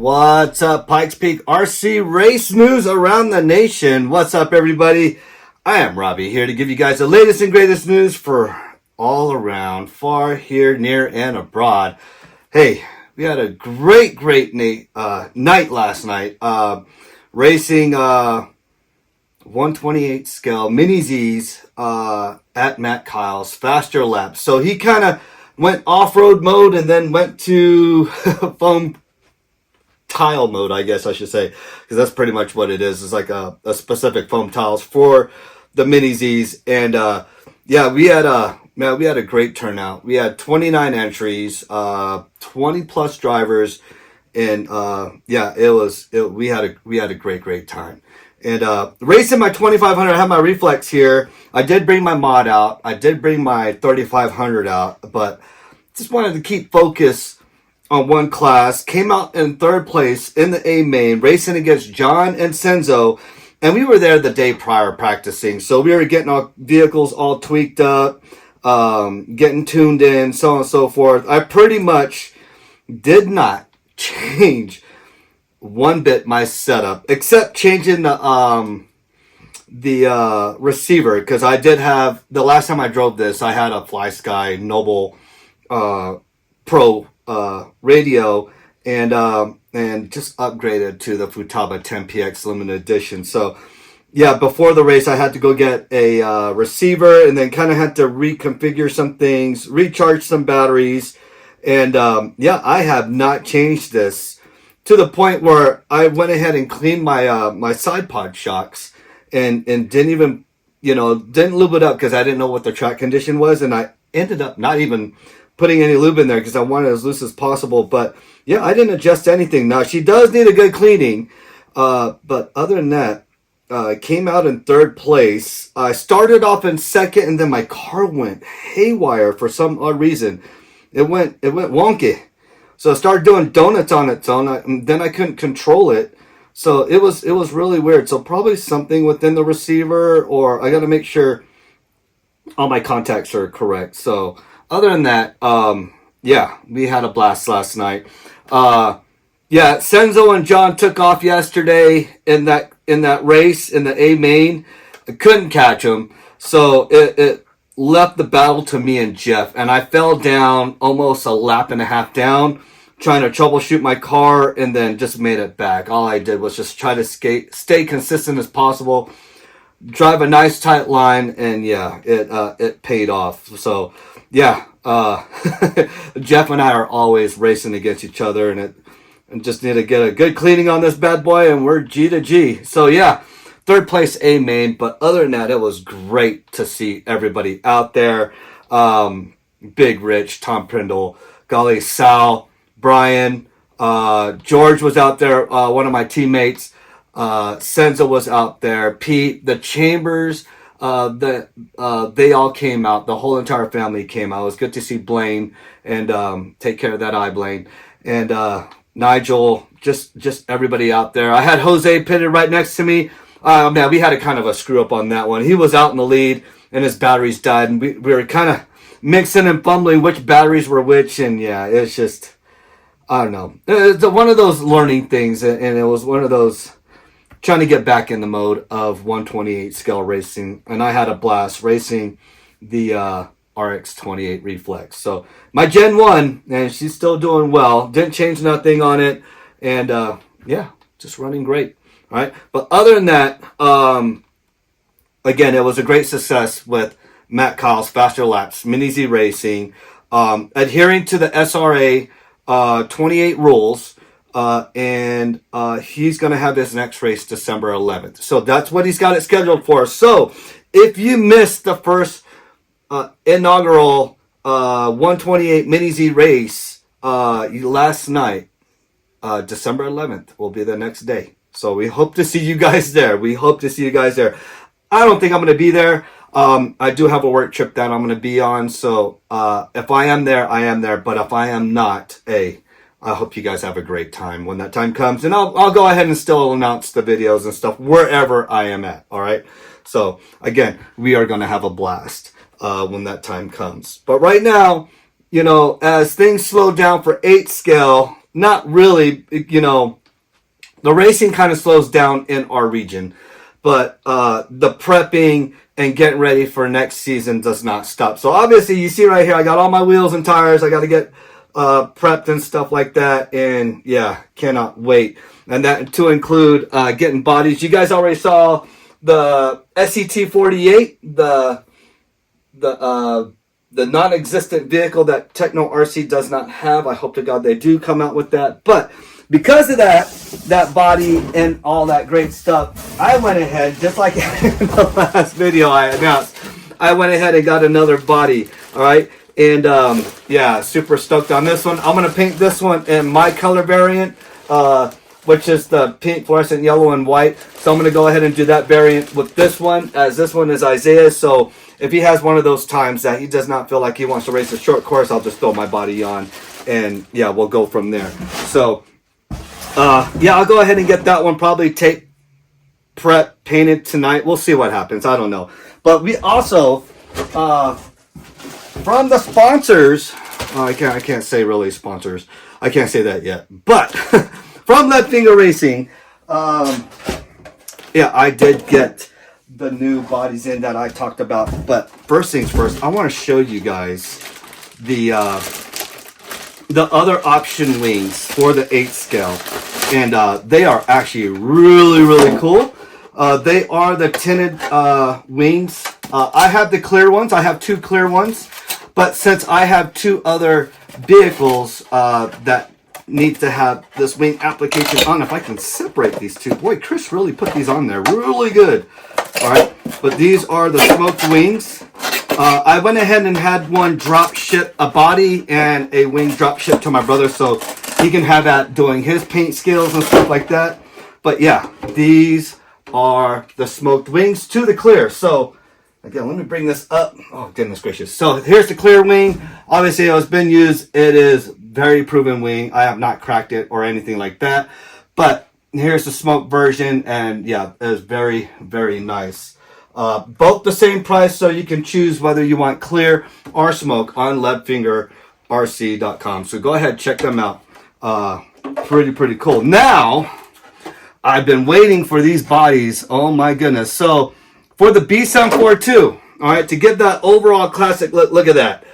What's up, Pikes Peak RC race news around the nation? What's up, everybody? I am Robbie here to give you guys the latest and greatest news for all around, far, here, near, and abroad. Hey, we had a great night last night. Racing 128 scale mini Z's at Matt Kyle's faster laps. So he kind of went off-road mode and then went to foam tile mode, I guess I should say, because that's pretty much what it is. It's like a specific foam tiles for the mini Z's. And yeah, we had a great turnout. We had 29 entries, 20 plus drivers, and yeah, we had a great time. And racing my 2500, I have my reflex here. I did bring my mod out. I did bring my 3500 out, but just wanted to keep focus on one class. Came out in third place in the A main, racing against John and Senzo. And we were there the day prior practicing. So we were getting our vehicles all tweaked up, getting tuned in, so on and so forth. I pretty much did not change one bit my setup, except changing the receiver, because I did have, the last time I drove this, I had a FlySky Noble Pro radio, and just upgraded to the Futaba 10PX limited edition. So yeah, before the race I had to go get a receiver, and then kind of had to reconfigure some things, recharge some batteries, and yeah, I have not changed this, to the point where I went ahead and cleaned my my side pod shocks, and didn't even, didn't lube it up because I didn't know what the track condition was, and I ended up not even putting any lube in there because I wanted it as loose as possible. But yeah, I didn't adjust anything. Now, she does need a good cleaning, but other than that, came out in third place. I started off in second, and then my car went haywire for some odd reason. It went wonky. So I started doing donuts on its own, and then I couldn't control it. So it was really weird. So probably something within the receiver, or I got to make sure all my contacts are correct. So other than that, yeah, we had a blast last night. Yeah, Senzo and John took off yesterday in that race in the A main. I couldn't catch them, so it left the battle to me and Jeff, and I fell down almost a lap and a half down, trying to troubleshoot my car, and then just made it back. All I did was just try to stay consistent as possible, drive a nice tight line, and yeah, it paid off. So yeah, Jeff and I are always racing against each other, and just need to get a good cleaning on this bad boy, and we're G to G. So yeah, third place A main, but other than that, it was great to see everybody out there. Big Rich, Tom Prindle, golly, Sal, Brian, George was out there, one of my teammates. Senza was out there, Pete, the Chambers, they all came out. The whole entire family came out. It was good to see Blaine, and take care of that eye, Blaine, and Nigel, just everybody out there. I had Jose pitted right next to me. Man, we had a kind of a screw up on that one. He was out in the lead, and his batteries died, and we were kind of mixing and fumbling which batteries were which, and yeah, it's just, I don't know. It's one of those learning things, and it was one of those trying to get back in the mode of 128 scale racing, and I had a blast racing the RX-28 Reflex. So my Gen 1, and she's still doing well. Didn't change nothing on it, and yeah, just running great. All right, but other than that, again, it was a great success with Matt Kyle's Faster Laps Mini Z Racing, adhering to the SRA 28 rules, and he's going to have his next race December 11th. So that's what he's got it scheduled for. So if you missed the first inaugural 128 Mini Z race last night, December 11th will be the next day. So we hope to see you guys there. I don't think I'm going to be there. I do have a work trip that I'm going to be on. So if I am there, I am there. But if I am not, I hope you guys have a great time when that time comes. And I'll go ahead and still announce the videos and stuff wherever I am at. All right. So again, we are going to have a blast when that time comes. But right now, as things slow down for 8 scale, not really, you know, the racing kind of slows down in our region, but the prepping and getting ready for next season does not stop. So obviously, you see right here, I got all my wheels and tires. I got to get prepped and stuff like that, and yeah, cannot wait. And that to include getting bodies. You guys already saw the SET48, the non-existent vehicle that Techno RC does not have. I hope to God they do come out with that, but because of that body and all that great stuff, I went ahead, just like in the last video I announced, I went ahead and got another body, all right? And yeah, super stoked on this one. I'm going to paint this one in my color variant, which is the pink, fluorescent yellow, and white. So I'm going to go ahead and do that variant with this one, as this one is Isaiah. So if he has one of those times that he does not feel like he wants to race a short course, I'll just throw my body on, and yeah, we'll go from there. So yeah, I'll go ahead and get that one probably tape prep painted tonight. We'll see what happens. I don't know. But we also, from the sponsors, I can't say really sponsors. I can't say that yet. But from Lead Finger Racing, yeah, I did get the new bodies in that I talked about. But first things first, I want to show you guys the other option wings for the 8 scale, and they are actually really cool. They are the tinted wings. I have the clear ones. I have 2 clear ones, but since I have 2 other vehicles that need to have this wing application on, if I can separate these 2, boy, Chris really put these on there really good. All right, but these are the smoked wings. I went ahead and had one drop ship, a body and a wing drop ship to my brother, so he can have that doing his paint skills and stuff like that. But yeah, these are the smoked wings to the clear. So again, let me bring this up. Oh, goodness gracious. So here's the clear wing. Obviously, it's been used. It is very proven wing. I have not cracked it or anything like that. But here's the smoked version, and yeah, it is very nice. Both the same price, so you can choose whether you want clear or smoke on leadfingerrc.com. So go ahead, check them out. Pretty cool. Now, I've been waiting for these bodies. Oh my goodness. So for the B742, all right, to get that overall classic look at that.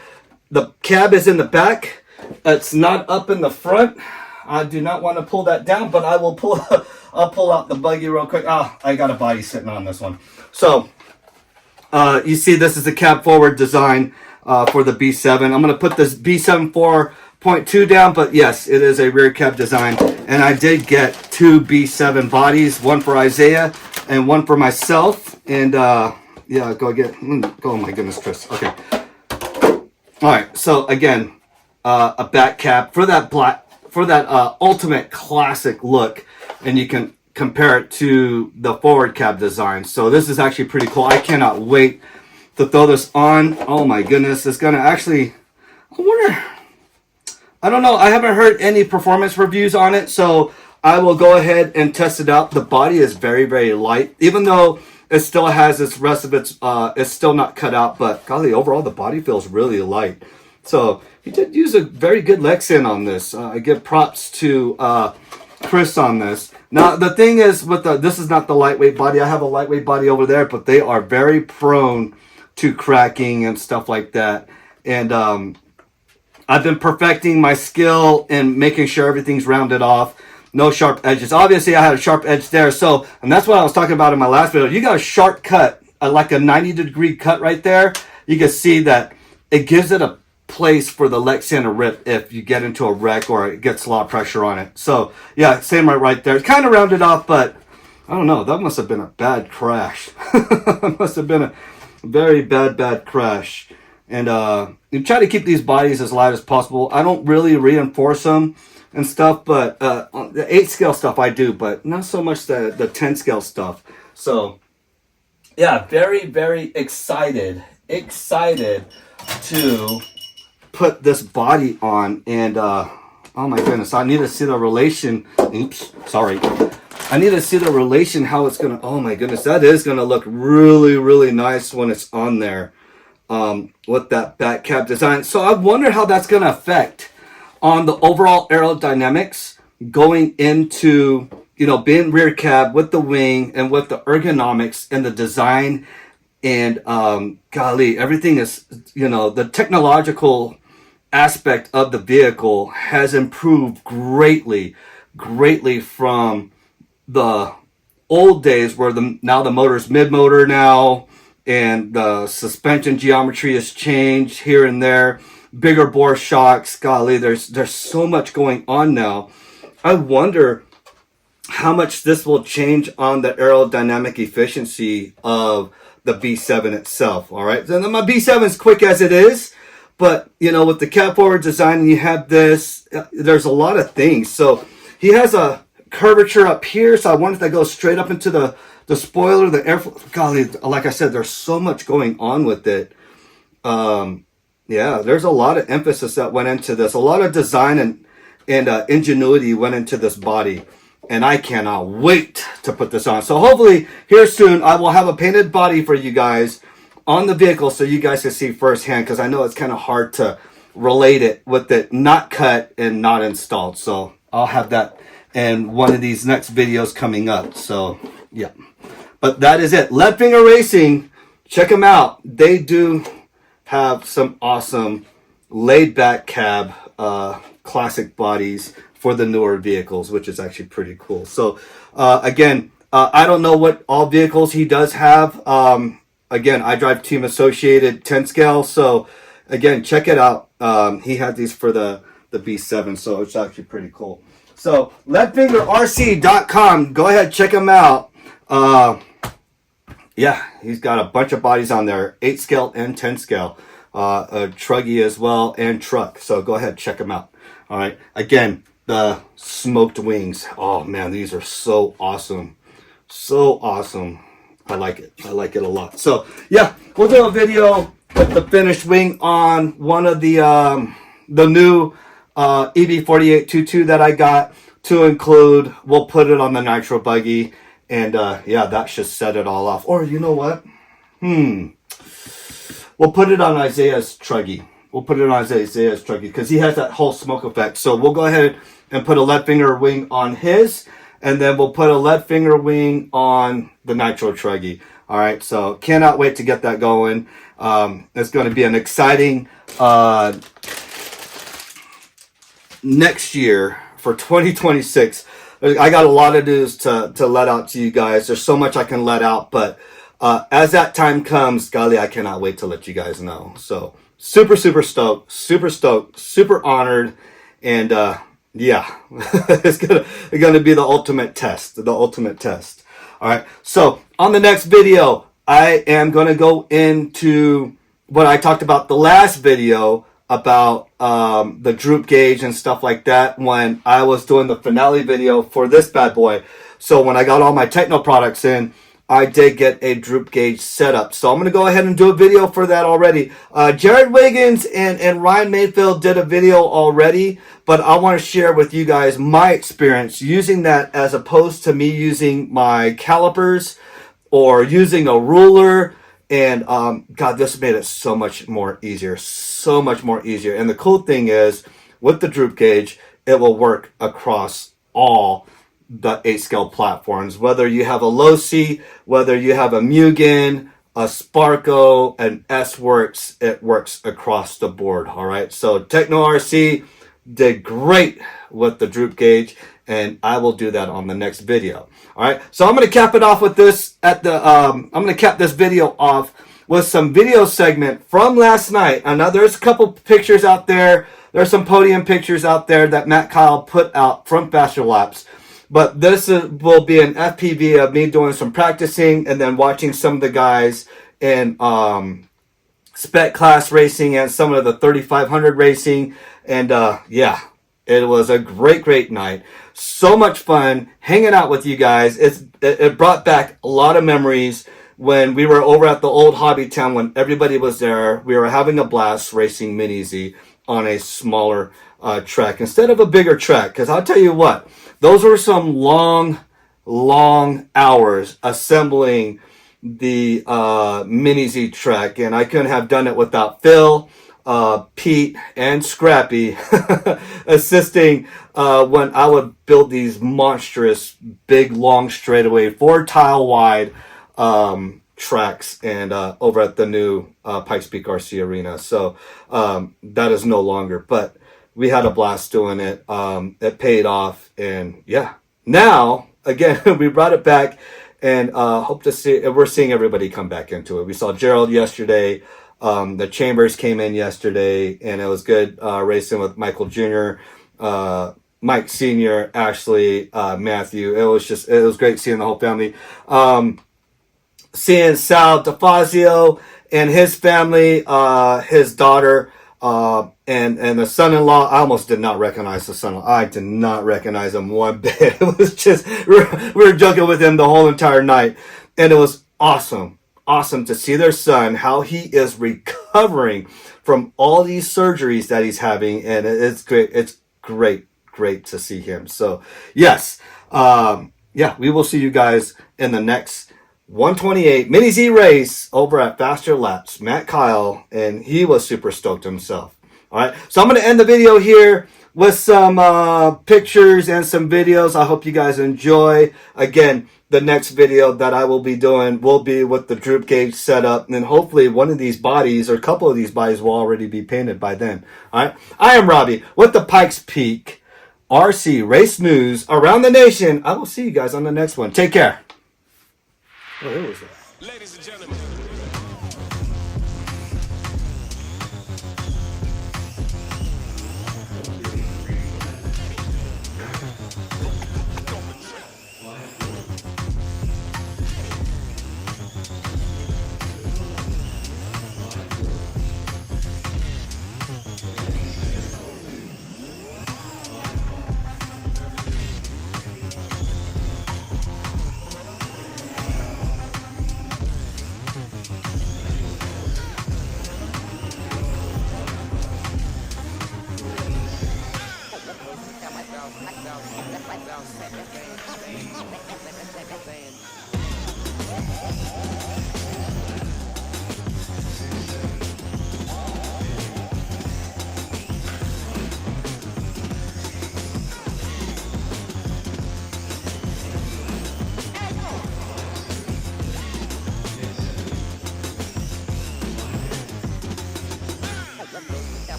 The cab is in the back. It's not up in the front. I do not want to pull that down, but I will pull. I'll pull out the buggy real quick. I got a body sitting on this one. So you see, this is the cab forward design for the B7. I'm going to put this B7 4.2 down, but yes, it is a rear cab design. And I did get 2 B7 bodies, one for Isaiah and one for myself. And yeah, go get. Oh my goodness, Chris. Okay. All right. So again, a back cab for that ultimate classic look, and you can compare it to the forward cab design. So this is actually pretty cool. I cannot wait to throw this on. Oh my goodness, it's gonna actually, I wonder, I don't know, I haven't heard any performance reviews on it, so I will go ahead and test it out. The body is very light, even though it still has its rest of its, it's still not cut out, but golly, overall the body feels really light. So he did use a very good Lexan on this. I give props to Chris on this. Now the thing is, with this is not the lightweight body. I have a lightweight body over there, but they are very prone to cracking and stuff like that. And I've been perfecting my skill in making sure everything's rounded off. No sharp edges. Obviously, I had a sharp edge there. So, and that's what I was talking about in my last video. You got a sharp cut, like a 90-degree cut right there. You can see that it gives it a place for the Lexan to rip if you get into a wreck or it gets a lot of pressure on it. So yeah, same right there. It's kind of rounded off, but I don't know. That must have been a bad crash. It must have been a very bad crash. And you try to keep these bodies as light as possible. I don't really reinforce them and stuff, but the 8 scale stuff I do, but not so much the 10 scale stuff. So yeah, very excited to put this body on. And oh my goodness, I need to see the relation. Oops, sorry. I need to see the relation, how it's gonna, oh my goodness, that is gonna look really nice when it's on there with that back cab design. So I wonder how that's gonna affect on the overall aerodynamics going into, being rear cab with the wing and with the ergonomics and the design. And golly, everything is, the technological aspect of the vehicle has improved greatly from the old days where now the motor's mid-motor now, and the suspension geometry has changed here and there, bigger bore shocks. Golly, there's so much going on now. I wonder how much this will change on the aerodynamic efficiency of the B7 itself. All right, then my B7 is quick as it is, but with the cab forward design, you have this. There's a lot of things. So he has a curvature up here, so I wonder if that goes straight up into the spoiler, the airflow. Golly, like I said, there's so much going on with it. Yeah, there's a lot of emphasis that went into this. A lot of design and ingenuity went into this body. And I cannot wait to put this on. So hopefully here soon, I will have a painted body for you guys on the vehicle so you guys can see firsthand, because I know it's kind of hard to relate it with it not cut and not installed. So I'll have that in one of these next videos coming up. So yeah, but that is it. Lead Finger Racing, check them out. They do have some awesome laid back cab classic bodies for the newer vehicles, which is actually pretty cool. So again, I don't know what all vehicles he does have. Again, I drive Team Associated 10 scale, so again, check it out. He had these for the B7, so it's actually pretty cool. So leadfingerrc.com, go ahead, check him out. Yeah, he's got a bunch of bodies on there, 8 scale and 10 scale, a truggy as well, and truck. So go ahead, check him out. All right, again, the smoked wings. Oh man, these are so awesome. So awesome. I like it. I like it a lot. So yeah, we'll do a video with the finished wing on one of the new EV4822 that I got to include. We'll put it on the nitro buggy, and yeah, that should set it all off. Or you know what? We'll put it on Isaiah's truggy. We'll put it on Isaiah's truggy because he has that whole smoke effect. So we'll go ahead and put a lead finger wing on his, and then we'll put a lead finger wing on the nitro truggy. All right, so cannot wait to get that going. It's going to be an exciting next year for 2026. I got a lot of news to let out to you guys. There's so much I can let out, but as that time comes, golly, I cannot wait to let you guys know. So super stoked, super honored, and yeah, it's gonna be the ultimate test. All right, so on the next video, I am gonna go into what I talked about the last video about the droop gauge and stuff like that when I was doing the finale video for this bad boy. So when I got all my techno products in, I did get a droop gauge setup. So I'm going to go ahead and do a video for that already. Jared Wiggins and Ryan Mayfield did a video already, but I want to share with you guys my experience using that as opposed to me using my calipers or using a ruler. And God, this made it so much more easier. And the cool thing is, with the droop gauge, it will work across all the 8 scale platforms. Whether you have a low C, whether you have a Mugen, a Sparco, an S-Works, it works across the board. All right. So Techno RC did great with the droop gauge, and I will do that on the next video. All right, so I'm going to cap it off with this I'm going to cap this video off with some video segment from last night. I know there's a couple pictures out there. There's some podium pictures out there that Matt Kyle put out from Faster Laps. But this will be an FPV of me doing some practicing and then watching some of the guys in spec class racing and some of the 3500 racing. And yeah, it was a great night. So much fun hanging out with you guys. It brought back a lot of memories when we were over at the old Hobby Town when everybody was there. We were having a blast racing Mini-Z on a smaller track instead of a bigger track. Because I'll tell you what, those were some long hours assembling the Mini-Z track, and I couldn't have done it without Phil. Pete and Scrappy assisting when I would build these monstrous, big, long straightaway, 4 tile wide tracks, and over at the new Pikes Peak RC Arena. So that is no longer, but we had a blast doing it. It paid off, and yeah, now again we brought it back, and hope to see. We're seeing everybody come back into it. We saw Gerald yesterday. The Chambers came in yesterday, and it was good racing with Michael Jr., Mike Sr., Ashley, Matthew. It was great seeing the whole family. Seeing Sal DeFazio and his family, his daughter, and the son-in-law. I almost did not recognize the son-in-law. I did not recognize him one bit. It was just, we were joking with him the whole entire night, and it was awesome to see their son, how he is recovering from all these surgeries that he's having, and it's great. It's great to see him. So yes, we will see you guys in the next 128 Mini Z race over at Faster Laps. Matt Kyle, and he was super stoked himself. All right, so I'm going to end the video here with some pictures and some videos. I hope you guys enjoy. Again, the next video that I will be doing will be with the droop gauge setup, and then hopefully one of these bodies or a couple of these bodies will already be painted by then. All right, I am Robbie with the Pikes Peak RC Race News around the nation. I will see you guys on the next one. Take care. Oh, who was that? Ladies and gentlemen.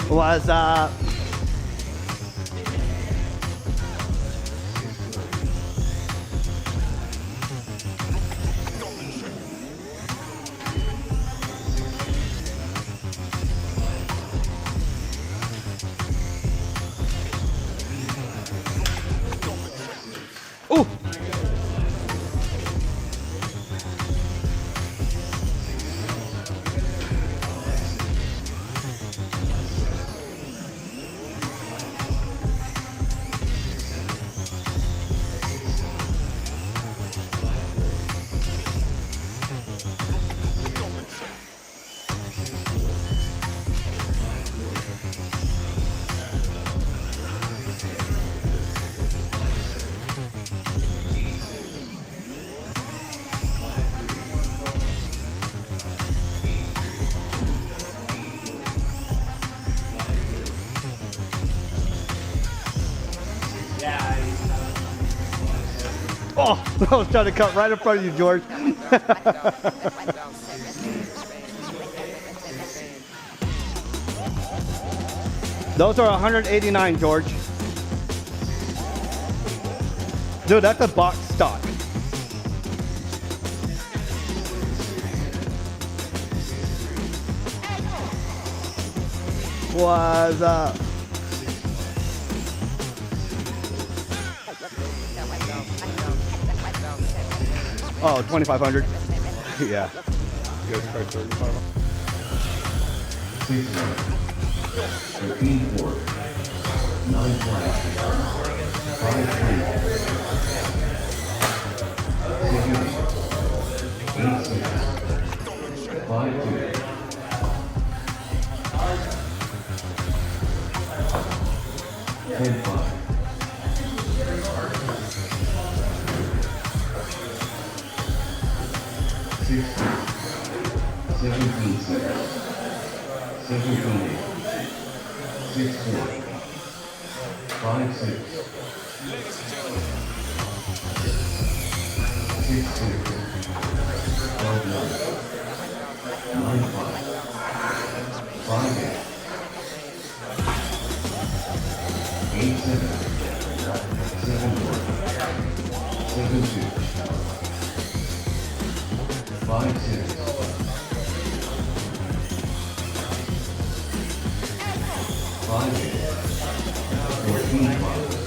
What's up? Oh! Oh, I was trying to cut right in front of you, George. Those are 189, George. Dude, that's a box stock. What's up? Oh, 2,500. Yeah. Please note, 13-4, 9 flags, 5 3, 8 6, 5 2, 10 5. Five, 14,